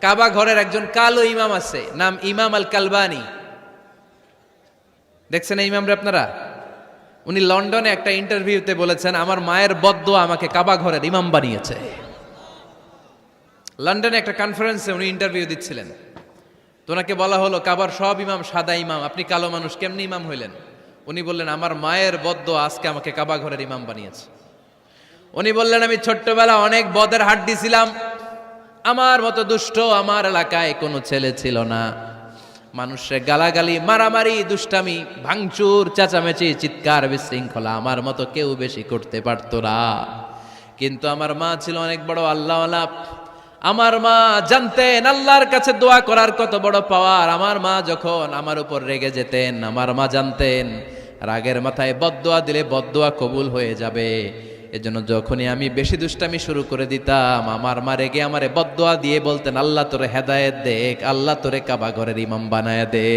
কাবা ঘরের একজন কালো ইমাম আছে, নাম ইমাম আল কালবানি। দেখছেন এই ইমামরে আপনারা? উনি লন্ডনে একটা ইন্টারভিউতে বলেছেন, আমার মায়ের বদদোয়া আমাকে কাবা ঘরের ইমাম বানিয়েছে। লন্ডনে একটা কনফারেন্সে উনি ইন্টারভিউ দিচ্ছিলেন, তো ওনাকে বলা হলো কাবার সব ইমাম সাদা ইমাম, আপনি কালো মানুষ কেমনি ইমাম হইলেন? উনি বললেন, আমার মায়ের বদদোয়া আজকে আমাকে কাবা ঘরের ইমাম বানিয়েছে। উনি বললেন, আমি ছোট্টবেলা অনেক বদের হাড্ডি ছিলাম, আমার মতো দুষ্ট আমার এলাকায় কোনো ছেলে ছিল না। মানুষের গালাগালি, মারামারি, দুষ্টামি, ভাঙচুর, চেঁচামেচি, চিৎকার, বিশৃঙ্খলা আমার মতো কেউ বেশি করতে পারতো না। কিন্তু আমার মা ছিল অনেক বড় আল্লাহওয়ালা। আমার মা জানতেন আল্লাহর কাছে দোয়া করার কত বড় পাওয়ার। আমার মা যখন আমার উপর রেগে যেতেন, আমার মা জানতেন রাগের মাথায় বদদোয়া দিলে বদদোয়া কবুল হয়ে যাবে। এজন্য যখনই আমি বেশি দুষ্টামি শুরু করে দিতাম, আমার মা রেগে আমারে বদদোয়া দিয়ে বলতেন, আল্লাহ তোরে হেদায়েত দেখ, আল্লাহ তোরে কাবা ঘরের ইমাম বানায় দে।